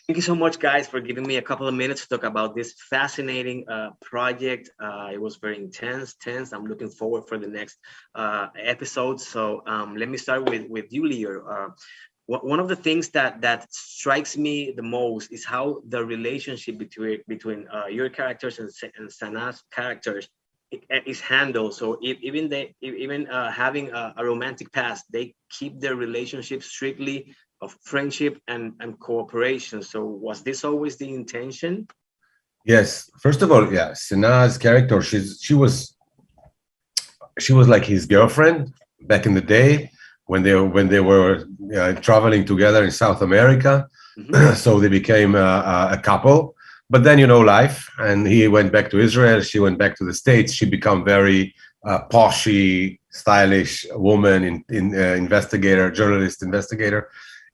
Thank you so much, guys, for giving me a couple of minutes to talk about this fascinating project. It was very tense. I'm looking forward for the next episode. So let me start with you, Lior. One of the things that strikes me the most is how the relationship between your characters and Sana's characters is handled. So even having a romantic past, they keep their relationship strictly of friendship and cooperation. So was this always the intention? Yes. First of all, yeah, Sina's character, she was like his girlfriend back in the day when they were traveling together in South America. Hmm. So they became a couple. But then life, and he went back to Israel. She went back to the States. She become very poshy, stylish woman in investigator, journalist, investigator,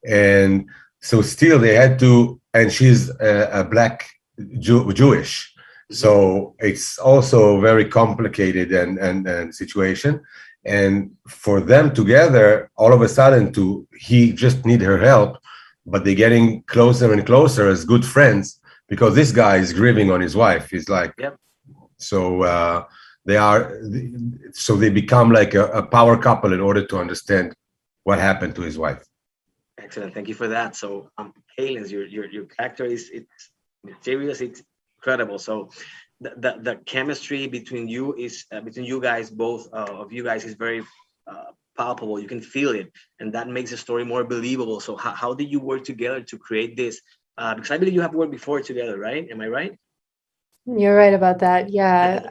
and so still they had to. And she's a black Jewish. Hmm. So it's also a very complicated and situation. And for them together, all of a sudden, he just need her help, but they're getting closer and closer as good friends because this guy is grieving on his wife. He's like, Yep. so they are, so they become like a power couple in order to understand what happened to his wife. Excellent. Thank you for that. So, Kalen's your character is it's mysterious. It's incredible. So, the chemistry between you is between you guys, both of you guys, is very palpable. You can feel it, and that makes the story more believable. So, how did you work together to create this? Because I believe you have worked before together, right? Am I right? You're right about that. Yeah.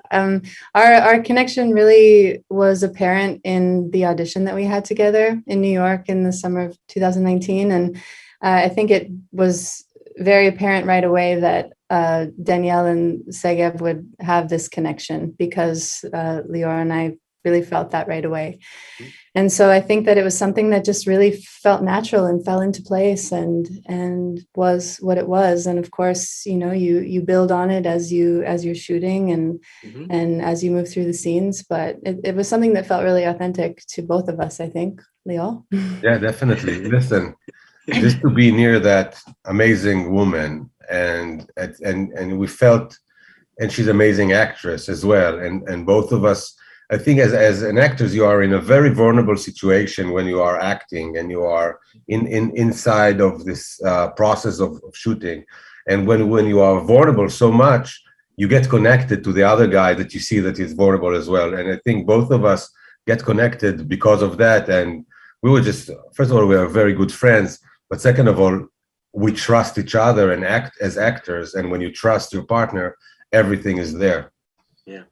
Our connection really was apparent in the audition that we had together in New York in the summer of 2019. And I think it was very apparent right away that Danielle and Segev would have this connection because Lior and I really felt that right away. And so I think that it was something that just really felt natural and fell into place and was what it was. And of course, you build on it as you're shooting Hmm. and as you move through the scenes. But it was something that felt really authentic to both of us, I think, Leo. Yeah, definitely. Listen, just to be near that amazing woman, and we felt, and she's an amazing actress as well, and both of us, I think, as an actors, you are in a very vulnerable situation when you are acting and you are inside of this process of shooting, and when you are vulnerable so much, you get connected to the other guy that you see that is vulnerable as well, and I think both of us get connected because of that, and we were just, first of all, we are very good friends, but second of all, we trust each other and act as actors, and when you trust your partner, everything is there. Yeah.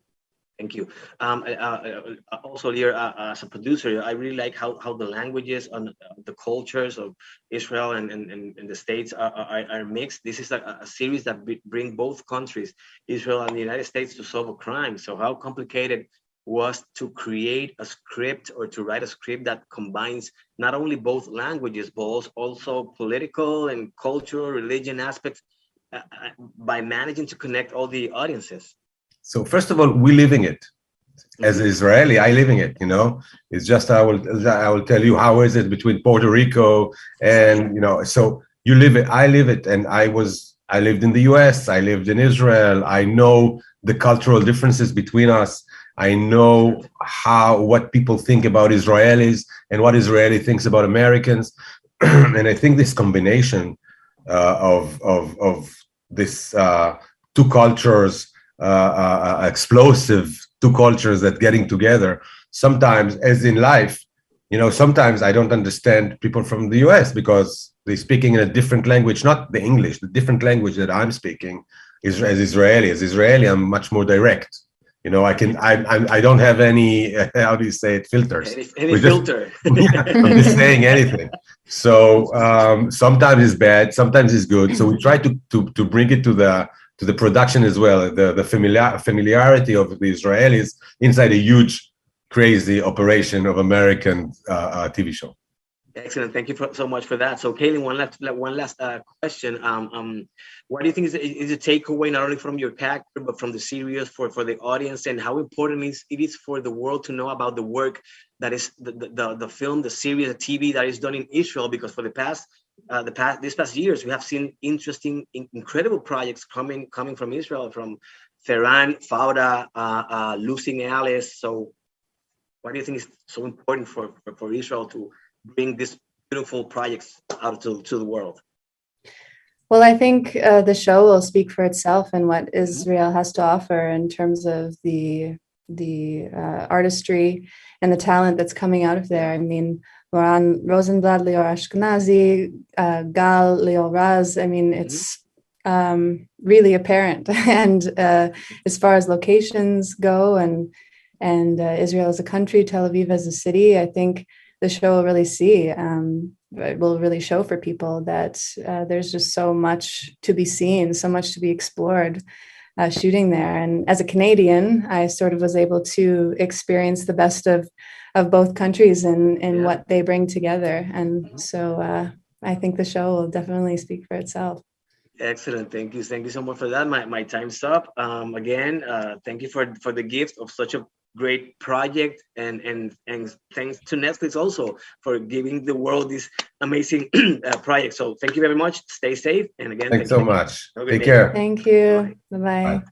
Thank you. Also, here as a producer, I really like how the languages and the cultures of Israel and the States are mixed. This is a series that bring both countries, Israel and the United States, to solve a crime. So, how complicated was to create a script or to write a script that combines not only both languages but also political and cultural, religion aspects by managing to connect all the audiences. So first of all, we living it. As Mhm. an Israeli, I living it. It's just I will tell you how is it between Puerto Rico and so you live it. I live it, and I lived in the U.S. I lived in Israel. I know the cultural differences between us. I know what people think about Israelis and what Israeli thinks about Americans, and I think this combination of this two cultures, explosive two cultures that getting together. Sometimes, as in life, sometimes I don't understand people from the US because they're speaking in a different language, not the English, the different language that I'm speaking is as Israeli. As Israeli, I'm much more direct. I don't have any, how do you say it, filters. Any We just, filter. yeah, I'm just saying anything. So sometimes it's bad, sometimes it's good. So we try to bring it to the production as well, the familiarity of the Israelis inside a huge, crazy operation of American TV show. Excellent. Thank you so much for that. So, Kaelen, one last question. What do you think is a takeaway not only from your character but from the series for the audience, and how important it is for the world to know about the work that is the film, the series, the TV that is done in Israel? Because for these past years, we have seen interesting, incredible projects coming from Israel, from Ferran, Fauda, Losing Alice. So, what do you think is so important for Israel to bring these beautiful projects out to the world? Well, I think the show will speak for itself and what Israel has to offer in terms of the artistry and the talent that's coming out of there. I mean, Moran Rosenblatt, Lior Ashkenazi, Gal, Lior Raz. I mean, it's really apparent. And as far as locations go, and Israel as a country, Tel Aviv as a city, I think the show will really see. It will really show for people that there's just so much to be seen, so much to be explored shooting there. And as a Canadian, I sort of was able to experience the best of both countries in what they bring together. And so I think the show will definitely speak for itself. Excellent. Thank you so much for that. My time's up. Again, thank you for the gift of such a great project, and thanks to Netflix also for giving the world this amazing project. So thank you very much. Stay safe, and again, Thanks so much. Take day. care. Thank you. Bye-bye. Bye.